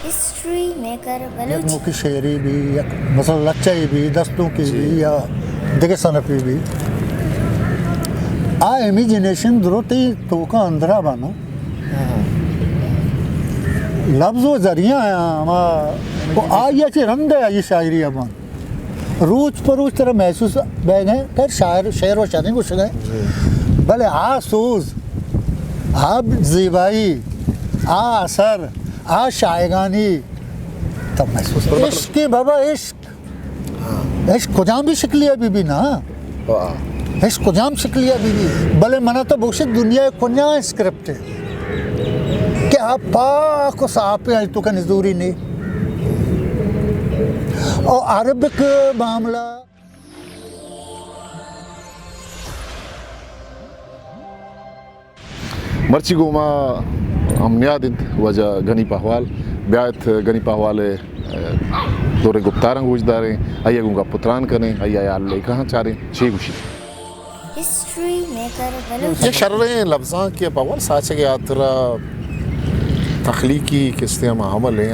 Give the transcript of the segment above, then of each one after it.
History maker यकनों की शेरी भी यक मसल लच्चाई भी दस्तों की भी या दिगे सनफी भी आ इमेजिनेशन दुरुती तो का अंदरा बना लफ्ज़ व जरिया आया वो आ ये चे रंग है ये शायरी अब रोज पर रोज तरह महसूस बैग है खैर शायर शेर व शायरी कुछ गए भले आ सोज आ ज़िबाई आ असर आ शायगानी तब महसूस इश्क के बाबा इश्क इश्क कुजाम भी शिकलिया बीबी ना इश्क कुजाम शिकलिया बीबी भले मना तो बुक्शे दुनिया कुन्या स्क्रिप्ट है कि आप पाक को साफ है तो का नजूरी नहीं और अरबिक मामला मर्ची गोमा हम नियादित वजह गनी पहवाल ब्यात गनी पहवाले दौरे गुप्तारंग गुजदारे आइए गुंगा पुत्रान करें आइए यार ले कहाँ चारे ची गुशी हिस्ट्री मेकर ये शर्रे लफ्ज़ां के पहवाल साचे के आतरा तख्लीकी किस्ते हम हमल हैं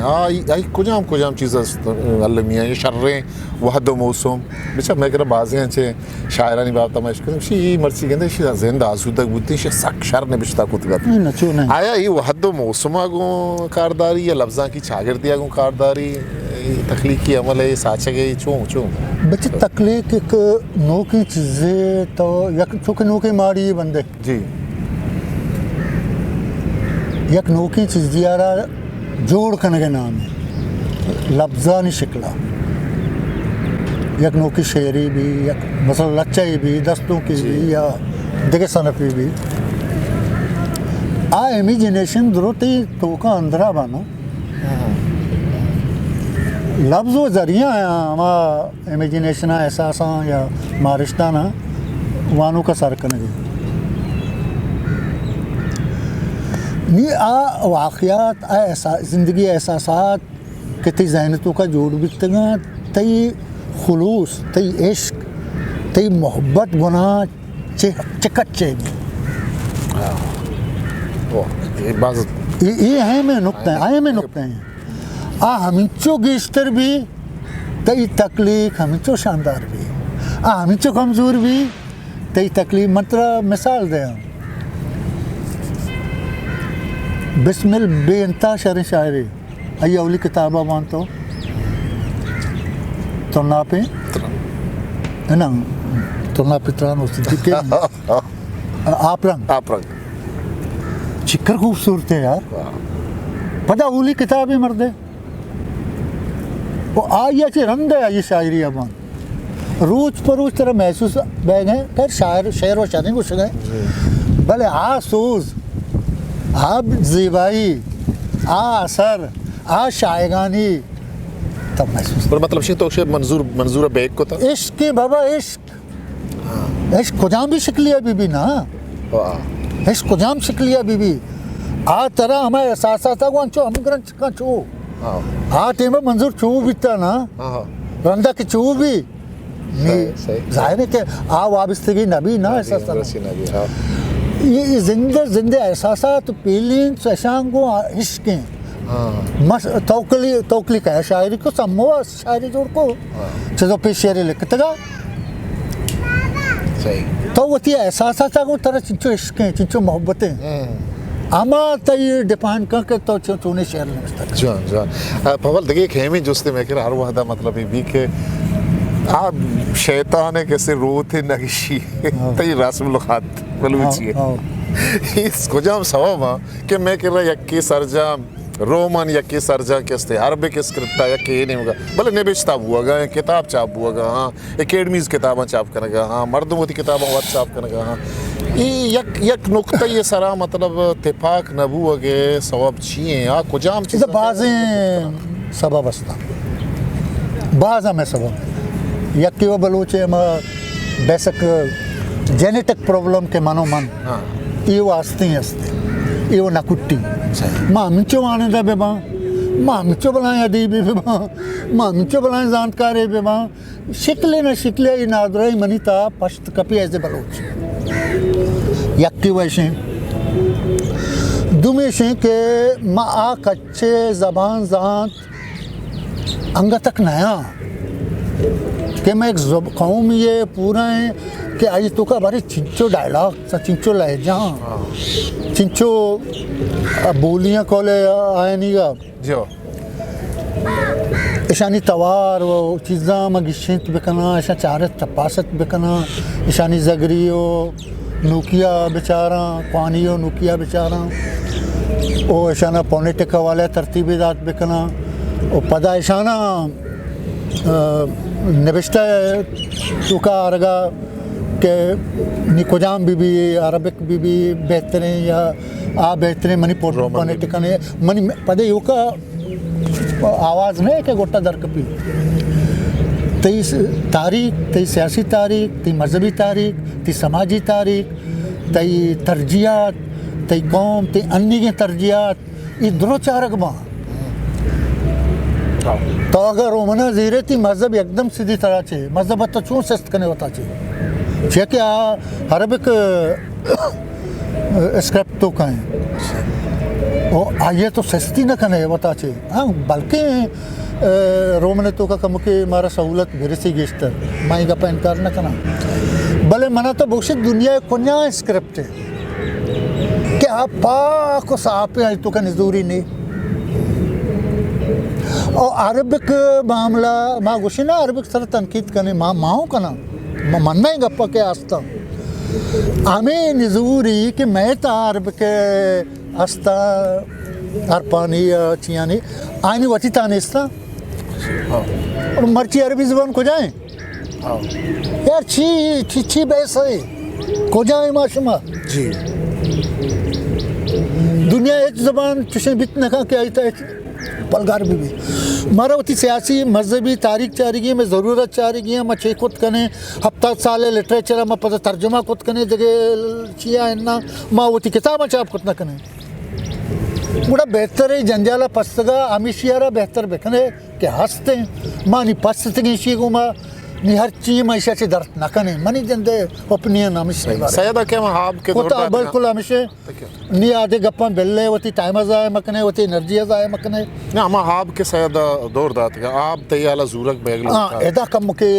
आई कुजाम चीज़ें अलमियाँ ये शर्रे वहद मौसम बेचा मैं कह बाज़ हैं चे शायरानी बात तमाश करें शी मर्ची कहते शी ज़िंदा आसूदा गुत्ती शी सक शर ने बिश्ता कुतगत आया ये वहद मौसमा गो कारदारी या लफ्ज़ां की छागिरदिया गो कारदारी तख्लीकी अमल है साचे के चूं बच्चे तख्लीक एक नो की चीज़ें तो यक चुके नो के मारी बंदे जी यक नोकी चीज़ दियारा जोड़ करने के नाम है लफ्ज़ा नहीं शिकला यक नोकी शेरी भी यक मसल लच्चाई भी दस्तों की भी या दिगे सनफी भी आ इमेजिनेशन दुरुती तो का अंदरा बना लफ्ज़ व जरिया आया मा इमेजिनेशन एहसास या मारिश्ता ना वानों का सर करने नहीं आ वाक़यात ज़िंदगी एहसासात के ती जहनतों का जोड़ बिकतगा तई खुलूस तई इश्क तई मोहब्बत गुनाह चिकच्चे ये हैं में नुक्ते आए में नुक्ते हैं आ हमिचो गिस्तर भी तई तकलीफ हमिचो शानदार भी आ हमिचो कमज़ोर भी तई तकलीफ मतलब मिसाल दे बिस्मिल बेइंतहा शर शायरी आइए अवली किताबा मानतो तो ना पे है ना तो ना पित्रान सिद्दीक़ आप रंग चिक्कर खूबसूरत है यार पता अवली किताब ही मर्दे वो आइए चे रंग है ये शायरी अब रोज पर रोज तरह महसूस बैग है खैर शायर शेर व शायरी कुछ गए भले आ सोज आप ज़िबाई आ असर आ शायगानी तब महसूस पर मतलब शी तो शे मंजूर बैग को था इश्क के बाबा इश्क इश्क कुजाम भी शिकलिया बीबी ना इश्क कुजाम शिकलिया बीबी आ तरह हमारे एहसास था वो अंचो हम ग्रंथ का चो आ टेम मंजूर चो बीता ना रंदा के चो भी जाहिर है कि आ वाबस्तगी नबी ना एहसास ये जिंदे एहसासात पीलिन सशांगो इश्क मस तौकली का शायरी को सम्मो शायरी जोड़ को चलो पे शेरे लिखतगा सही तो वो ती एहसासात को तरह चिंचो इश्क चिंचो मोहब्बतें आमा तय डिफाइन करके तो चुने शेर लिखता जान पवल देखिए खेमी जोस्ते मैं कह हर वहदा मतलब भी के आप शैतान है कैसे रोते नगिशी तई रस्म लुखात बलूची इसको जाम सवाब कि मैं कह रहा यक्की सरजाम रोमन यक्की सरजा कैसे अरबिक स्क्रिप्ट यक्की ये नहीं होगा भले नेबिश्ता हुआ गा किताब छाप हुआ गा हाँ एकेडमीज किताबें छाप करेगा हाँ मर्दों की किताबें वत छाप करेगा हाँ ये यक नुक्ता ये सारा मतलब इत्तेफाक नबू अगे सवाब चाहिए हाँ कुजाम चीज़ बाज़ें सबब अस्ता बाज़ा में सबब यक्की व बलूचे में बेसिक जेनेटिक प्रॉब्लम के मानो मन ये वास्ते ये वो नकुट्टी माँ मिचो आने दा बेबा माँ मिचो बनाए अदीबी बेबा माँ मिचो बनाए जानकारे बेबा शिकले न शिकले ये नादराई मनीता पश्त कपी ऐसे बलूच यक्की वैसे दुमेशें के मा आ कच्चे ज़बान ज़ात अंग तक नया कि मैं एक कौम ये पूरा है कि आई तो का बारे चिंचो डायलॉग सा चिंचो लहजा चिंचो बोलियां कोले आए नहीं गा जो ईशानी तवार वो चीज़ा मगिशेंत बिकना ईशा चारत तपासत बिकना ईशानी जगरियो नुकिया बेचारा पानियो नुकिया बेचारा ओ ईशाना पॉलिटिक वाले तरतीबी दात बिकना ओ पदा ईशाना नविश्ता तुका आरगा के निकोजाम बीबी अरबिक बीबी बेहतरें या आ बेहतरें मनी पॉलिटिक ने मनी पदे युका आवाज़ नहीं कि गोटा दरकपी तई तारीख तई सियासी तारीख तई मजहबी तारीख तई समाजी तारीख तई तरजियात तई कौम तई अन्नी के तरजियात ये दो चारक माँ तो अगर रोमना जीरे थी मजहब एकदम सीधी तरह से मजहब तो चूँ सस्त करने होता चाहिए छे क्या अरबिक स्क्रिप्ट तो कहें ओ आइए तो सस्ती न करने होता चाहिए हाँ बल्कि रोमने तो का कम के मारा सहूलत मेरे से गेस्टर माई का पैन कार न करना भले मना तो बहुत दुनिया कोन्या स्क्रिप्ट है कि आप पाक साफ है तो का नजूरी नहीं और अरबिक मामला माँ गुशी ना अरबिक सर तनकीद करने माँ माओ का ना मन्ना ही गप्पा के आस्था हमें नजूरी कि मैं तो अरबिक आस्था अरपानी चियानी आईनी वची तानिस्ता और मर्ची अरबी ज़बान को जाएं यार छी बैसा है को जाएं माशमा जी दुनिया एक ज़बान चुशे बितना का क्या आयता है पलगार भी मारा होती सियासी मजहबी तारीख चारिगी में ज़रूरत चारिगी मैं छे खुद कने हफ्ता साल लिटरेचर में पता तर्जुमा खुद कने जगह चिया है ना माँ होती किताब चाप खुद ना कने बड़ा बेहतर है जंजाला पस्तगा आमिशियारा बेहतर बेखने के हंसते माँ नहीं पस्त शी गुमा नहीं हर चीज में ऐसा दर्द न कने मनी जंदे ओपिनियन हमेशा सैयदा क्या आप के होता बिल्कुल हमेशा नहीं आधे गप्पा बेल्ले होती टाइम जाए मकने होती एनर्जी जाए मकने ना हम आप के सैयदा दौर दात का आप तैयाला ज़ूरक बैग हाँ ऐसा कम के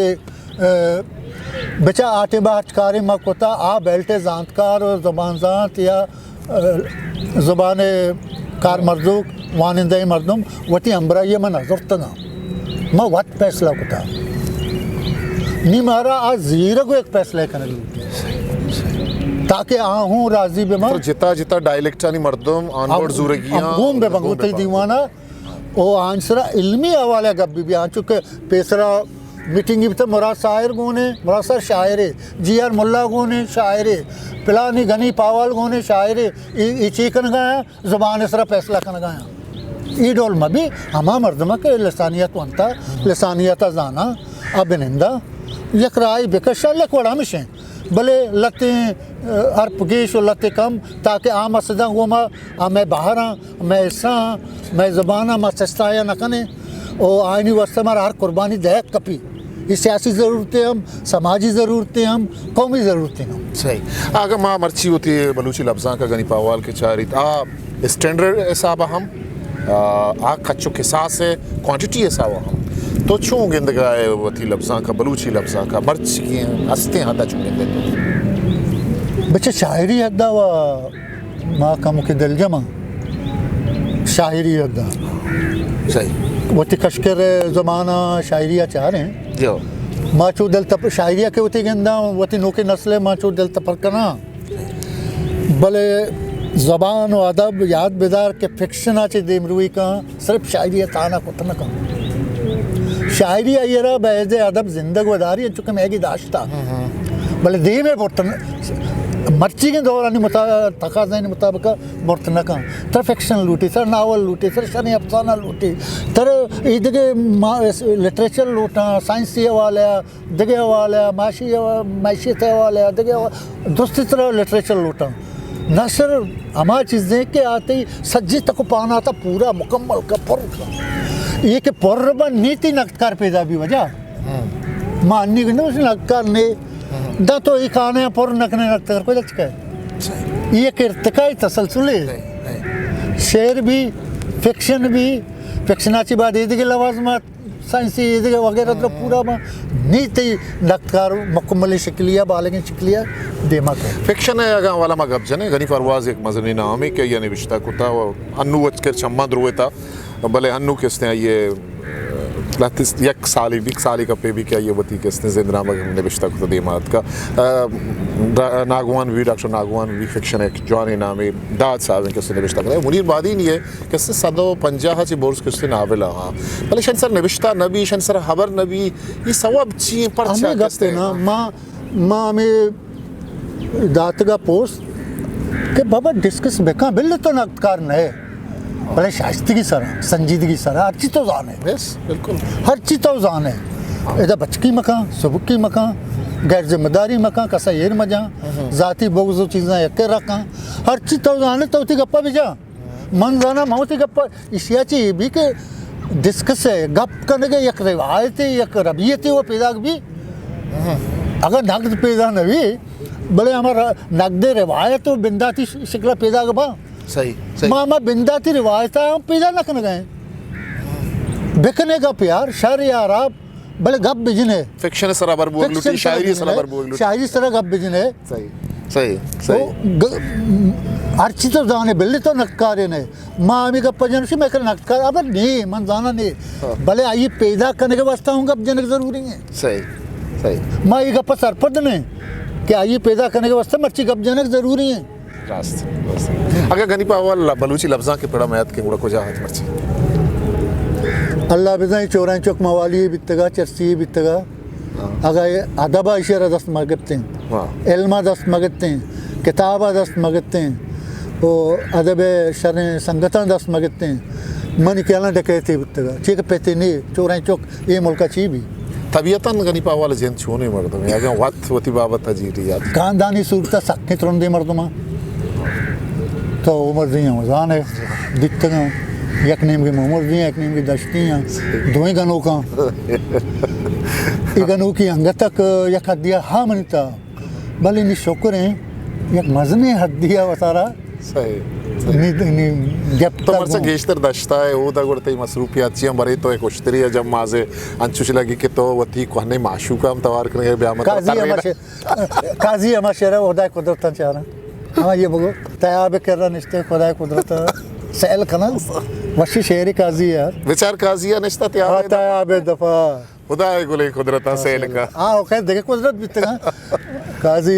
बचा आटे बाटकारी मक होता आ बेल्टे जानकार और ज़बान जात या ज़बान कार मर्दूक वानिंदे मर्दुम वती अम्बरा ये मन ज़रूरत ना मैं वत फैसला होता नहीं मारा आज जीरो को एक फैसला करने ताकि आ हूँ राजी बेमार जिता जिता डायलेक्ट आनी मर्दम ऑनबोर्ड ज़ूरगियां घूम बे बंगू तई दीवाना ओ आंसरा इल्मी हवाले गब्बी भी आ चुके पेसरा मीटिंग भी तो मुराद शायर गोने मुराद सर शायरे जीआर मुल्ला गोने शायरे पिलानी घनी पावाल गोने शायरे ये चीकन गाया ज़ुबान इसरा फैसला कन गाया ई डोल में भी हमा मर्दमा के लसानियत वंता लसानियत जाना अबिनिंदा यकराई बेकशा लकवड़ा मिशें भले लते अरपगेश और लते कम ताकि आम असदा गोमा मैं बाहर मैं ऐसा मैं ज़बाना मैं सस्ताया न कने और आईनी वस्ता हमारा हर कुर्बानी दहक कपी ये सियासी ज़रूरतें हम समाजी ज़रूरतें हम कौमी ज़रूरतें हम सही अगर माँ मर्ची होती है बलूची लफ्ज़ा का गनी पावाल के चारी स्टैंडर्ड हिसाब हम आ कच्चों के साथ है क्वांटिटी हिसाब हम तो चूँ गिंद गाए वती लफ्ज़ा का बलूची लफ्ज़ा का मर्च की हंसते हाथा चूँ गिंद बच्चे शायरी हद्दा व माँ का मुख्य दिल जमा शायरी हद्दा सही वती कशकर ज़माना शायरिया चाह रहे हैं जो माचो दिल तप शायरिया के वती गिंदा वती नोके नस्ले माचो दिल तपर करना भले ज़बान और अदब याद बेदार के फिक्शन आचे देमरुई का सिर्फ शायरिया ताना कुतना का शायरी आयरा बैज़ अदब जिंदग वदारी चुके मैगी दाश्ता भले दे में बर्तन मर्ची के दौरान तकाज़े मुताबिक बर्तन का तर फिक्शन लूटी तर नावल लूटी तर शनी अफसाना लूटी तर इधर लिटरेचर लूटा साइंसी हवाले दगे हवाले मैशियत हवाले दगे दूसरी तरह लिटरेचर लूटा न सिर्फ हमारी चीज़ें के आते ही सज्जी तक पाना था पूरा मुकम्मल का पुर ये कि पुर नीति नकदकार पैदा भी वजह माननी कि उस नकदकार ने दा तो एक आने पुर नकने नकदकार कोई लचका है ये कि इर्तिकाई तसलसुल है शेर भी फिक्शनाची बात येते लवाजमात सायन्सी येते वगैरह तो पूरा नहीं ते नक्कार मुकम्मल शिकलिया बालगिन शिकलिया देमा को फिक्शन है अगर वाला मगब जने गनी परवाज एक मजनी नाम है कि यानी विश्ता कुता वो अन्नू वचकर चम्मा द्रोता भले अन्नू किसने ये लातिस एक साली का पे भी क्या ये बती किसने जिंदना मगब ने विश्ता कुता देमात का नागवान भी डॉक्टर नागवान भी फिक्शन एक जवानी नाम है दाद साहब ने किसने विश्ता करा मुनीर बादी नहीं है किसने 150 ची बोर्स किसने नावेला हाँ भले शंसर ने विश्ता नबी शंसर खबर नबी ये सब चीज़ पर हमें गप्पे ना माँ में दात का पोस्ट कि बाबा डिस्कस बेका बिल्ले तो नक्कार नए भले शास्त्री सर संजीदगी सर हर चीज़ तो जान है यस बिल्कुल हर चीज़ तो जान है इधर बचकी मकान सबकी मकान गैर जिम्मेदारी मकान कसा येर मजा जाती बोगजो चीज़ें एक रखा हर चीज़ तो जाने तो उती गप्पा भी जा मन जाना माउती गप्पा इसिया चाहिए भी के डिस्कस है गप करने के एक रिवायत एक रबियत वो पैदा भी अगर नकद पैदा न भी बड़े हमारा नकद रिवायत तो बिंदाती शिकला पैदा के बा सही मामा बिंदाती रिवायत हम पैदा न करने गए बिकने का प्यार शर यार आप बड़े गप बिजन है फिक्शन सराबर बोल लूटी शायरी सराबर बोल लूटी शायरी तरह गप बिजन है सही हर चीज़ तो जाने बिल्ली तो नक्कारे ने माँ अमी गप्पा जन से मैं कर नक्कार अब नहीं मन जाना नहीं भले आइए पैदा करने के वास्ते हूँ गप जनक जरूरी है सही माँ ये गप्पा सरपद ने कि आइए पैदा करने के वास्ते मर्ची गप जनक जरूरी है अगर गनी पावल बलूची लफ्जा के पड़ा मैथ के गुड़ा को जा हाथ मर्ची अल्लाह बिज़ाई चौराई चौक मवाली बितगा चर्ची बितगा अगर ये अदबा इशारा दस्त मगते हैं इल्मा दस्त मगते हैं किताबा दस्त मगते हैं वो अदब शर संगता दस्त मगते हैं मन कहना डके थे बितगा चीक पेते नहीं चौराई चौक ये मुल्का ची भी तबीयतन गनी पावल जेन छूने मर्दम है अगर वक्त वती बाबत अजीरी याद खानदानी सूरत सख्ती तुरंदे मर्दमा तो उम्र दी मजान है दिखते एक नीम की उम्र दी एक नीम की दश्ती हैं दोई गनों का एक गनों की अंग तक एक हदिया हाँ मनता भले नहीं शुक्र हैं एक मजने हदिया वसारा सही नहीं गप तो मरसे गेस्टर दश्ता है वो दा गुड़ते मसरूफियात चियां बरे तो एक उश्तरी है जब माजे अंचुश लगी कि तो वती कोहने माशूका हम तवार करने ब्यामत काजी हमारे शेरा होदा कुदरत चाह रहा हाँ ये बगो तयाब कर रहा निश्ते खुदा कुदरत सैल खना वशी शेरी काजी यार विचार काजिया निश्ता तयाब दफा खुदा है गुले कुदरत सैल का हाँ ओके देखे कुदरत बितगा काजी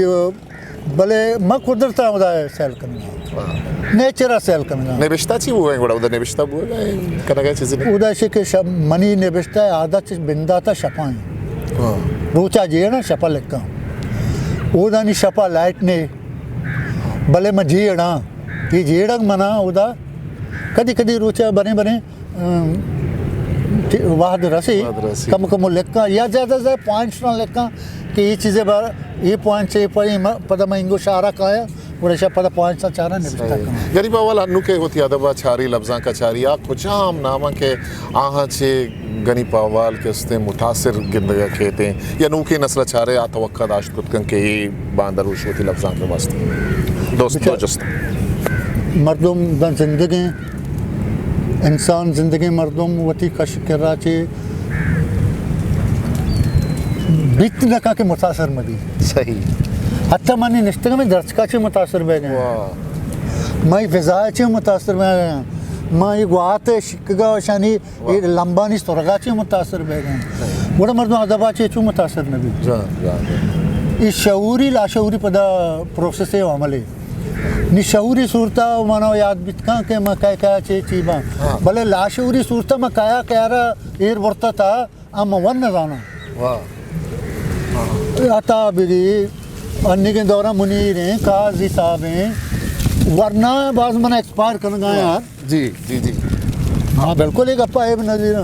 भले मैं कुदरत होदा है सैल करना नेचर सैल करना नेबिश्ता ची वो है गुड़ा उधर नेबिश्ता वो है करना क्या चीज़ें उधर से के मनी नेबिश्ता आदत बिंदा था शपाएं रोचा जी है ना शपा लेका उधर नहीं शपा लाइट ने भले मैं जीड़ा ये जीड़ा मना उदा कदी कदी रोचा बने वाद रसी कम लेक्का या ज़्यादा पॉइंट्स ना लेक्का कि ये चीज़ें बार ये पॉइंट से पड़ी पता मैं इंगो शारा का है उड़ेशा पता पॉइंट्स चारा नहीं गरीबा वाला अन्नू के होती अदबा छारी लफ्ज़ा का छारी आ कुछ आम नामा के आहा चे गनी पावाल के उसने मुतासिर गिंदगा खेते या नू के नस्ल छारे आ तवक्का दाश्त कुछ के ही बांदर उश होती लफ्ज़ा के वास्ते दोस्त मर्दम द जिंदगी इंसान जिंदगी मर्दम वती कश कर रहा चे बीत नका के मुतासर मदी सही हत्ता मानी निश्चित में दर्शका चे मुतासर बह गए मैं फिजा चे मुतासर बह गया मैं ये गुआत शिकगा शानी ये लंबा नहीं सुरगा चे मुतासर बह गए बड़ा मर्दों अदबा चे चू मुतासर नबी इस शऊरी लाशऊरी पदा प्रोसेस है अमले निशऊरी सूरता मानो याद बितका के मैं क्या चे चीबा भले लाशऊरी सूरता मैं क्या कह रहा एर वर्ता था हम वन न जाना आता बिरी अन्य के दौरा मुनीर हैं काजी साहब हैं वरना बाज मना एक्सपायर कर गए यार जी हाँ बिल्कुल एक अपा है नजीर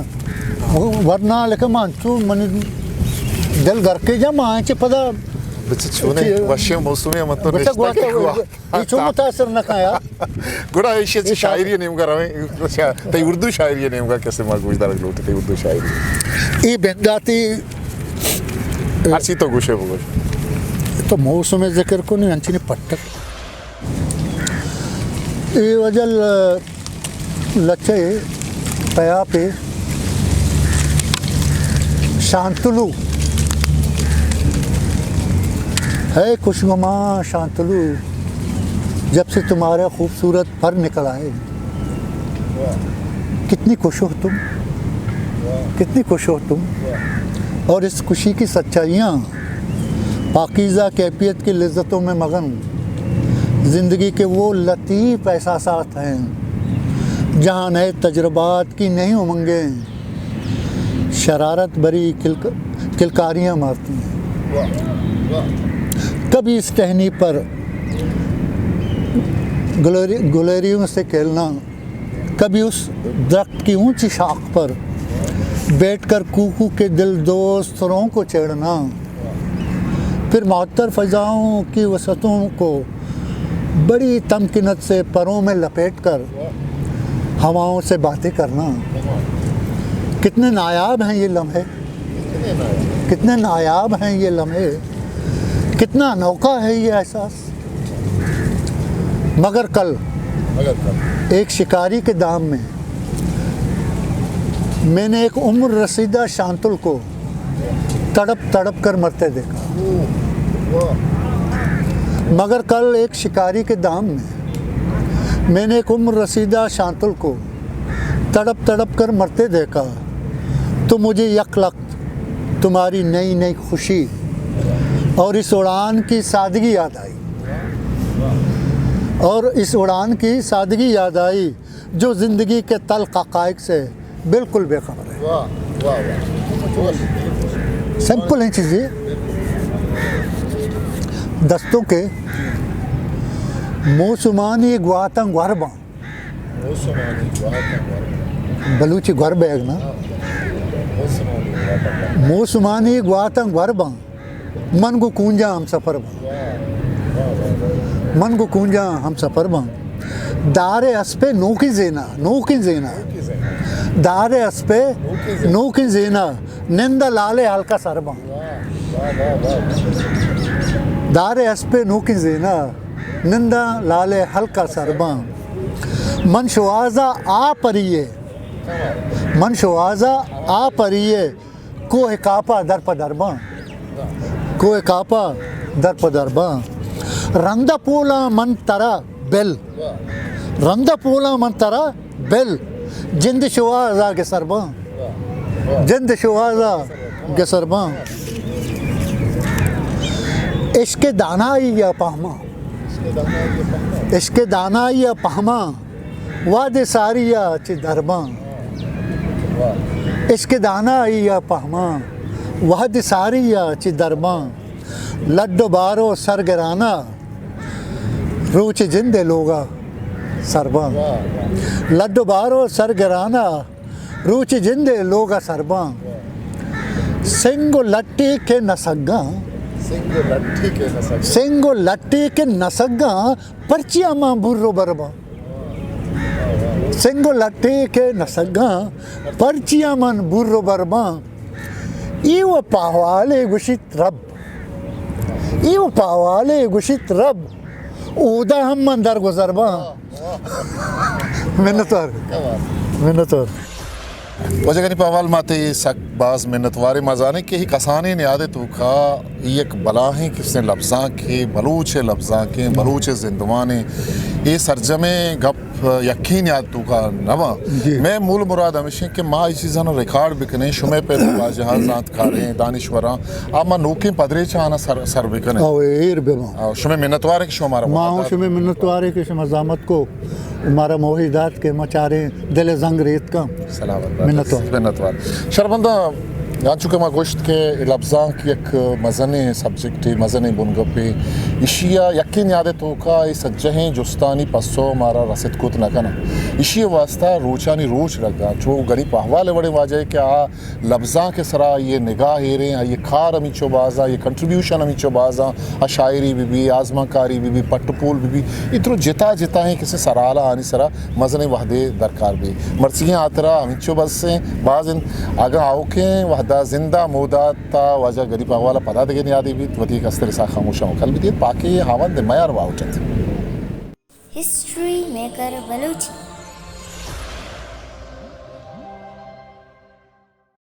वरना लेकिन मानचू मन दिल घर के जब माँ चे पता छूने वश्य मौसमी मत तो रिश्ता के हुआ ये चुम मुतासर न का यार गुड़ा एशिया से शायरी नेम कर रहे हैं तो उर्दू शायरी नेम का कैसे मार गुजदार लोटे थे उर्दू शायरी ये बेंगाती अच्छी तो गुशे हो तो मौसम जिक्र को नहीं अंची ने पट्टक ये वजल लचे पया पे शांतलू है खुशनुमा शांतलू, जब से तुम्हारा खूबसूरत पर निकल आए। कितनी खुश हो तुम, कितनी खुश हो तुम। और इस खुशी की सच्चाइयाँ पाकीज़ा कैफियत की लज्जतों में मगन ज़िंदगी के वो लतीफ़ एहसासात हैं जहाँ नए तजुर्बात की नई उमंगें शरारत भरी किलकारियाँ मारती हैं। कभी इस टहनी पर गुलेरियों से खेलना, कभी उस दरख्त की ऊंची शाख पर बैठकर कूकू के दिल दोस्त सुरों को छेड़ना, फिर मअत्तर फ़ज़ाओं की वसतों को बड़ी तमकीनत से परों में लपेटकर हवाओं से बातें करना। कितने नायाब हैं ये लम्हे, कितने नायाब हैं ये लम्हे, कितना अनोखा है ये एहसास। मगर कल एक शिकारी के दाम में मैंने एक उम्र रसीदा शांतुल को तड़प तड़प कर मरते देखा। मगर कल एक शिकारी के दाम में मैंने एक उम्र रसीदा शांतुल को तड़प तड़प कर मरते देखा, तो मुझे यकलख्त तुम्हारी नई नई खुशी और इस उड़ान की सादगी याद आई, और इस उड़ान की सादगी याद आई जो ज़िंदगी के तल्ख़ हक़ाइक़ से बिल्कुल बेखबर है। सिंपल हैं चीज़ें। दस्तों के मौसुमानी ग्वातंग वरबा, बलूची घर बैग ना, मौसुमानी ग्वातंग वरबा मन को कूंजा हम सफ़र बा, मन को कूंजा हम सफ़र बा, दारे अस्पे नोकी ज़ेना, नोकी ज़ेना, दारे अस्पे नोकी ज़ेना, निंदा लाले हल्का सरबा, दारे अस्पे नोकी ज़ेना, निंदा लाले हल्का सरबा, मन शुआज़ा आ परिये, मन शुआज़ा आ परिये, कोह कापा दर पदरबा, कोह कापा दर पदरबा, रंदा पोला मन तरा बेल, रंदा पोला मन तरा बेल, जिंद शुआज़ा के सरबा, जिंद शुआज़ा के सरबा, इश्क़ दानाई या पहमा, इश्क़ दानाई या पहमा, वादे सारिया ची दरबा, इश्क़ दानाई या पहमा, वादे सारिया ची दरबा, लड्डो बारो सरगराना, रूच जिंदे लोगा सरबा, लड्डो बारो सरगराना, रूच जिंदे लोगा सरबा, सिंगो लट्टी के नसग्गा, सिंगो लट्टी के नसग्गा, पर्चिया मां बुर्रो बरबा, सिंगो लट्टी के नसग्गा, पर्चिया मन बुर्रो बरबा, इव पावाले गुशित रब, इव पावाले गुशित रब, उदा हम मंदर गुजरबा। मिन्नतवार वजगनी पवाल माते सक बाज मिन्नतवारे मजाने के ही कसाने ने आदत का एक बलाहें किसने लफ्ज़ां के बलूच लफ्ज़ां के बलूच जिंदवाने ये सरजमे गप यकीन याद तू का नवा मैं मूल मुराद हमेशा के माँ इसी जन रिकॉर्ड बिकने शुमे पे जहाज़ात कारें दानिश्वरा आमा नोके पदरे चाहना सर बिकने एर बेमा शुमे मिन्नतवारे के शुमारा माँ शुमे मिन्नतवारे के शुमा ज़ामत को हमारा मोहिदात के मचारे दिल जंग रेत का सलामत मिन्नतवार शर्मंदा जान चुके मैं गोश्त के लफ्ज़ां की एक मज़ने सब्जेक्ट है मज़ने बुनगपे इशिया यकीन याद तो का इस सज्जहें जुस्तानी पस्सो मारा रसद कुत न करना इशी वास्ता रोचानी रोच लगा जो गरीब हवाले बड़े वाजे कि आ लफ्ज़ां के सरा ये निगाह हेरे ये खार अमीचो बाजा ये कंट्रीब्यूशन अमीचो बाजा आ शायरी भी आज़माकारी भी पट्टपूल भी इतरो जिता जिता है किसी सराला आनी सरा मज़ने वहदे दरकार भी मर्सियाँ आतरा अमीचो बस से बाज़ आगा आओ के दा जिंदा मोदाता वजह गरीब हवाला पता दे याद भी वती कस्तर सा खामोश कल भी पाके हावन दे मयार वाउट हिस्ट्री मेकर बलूची।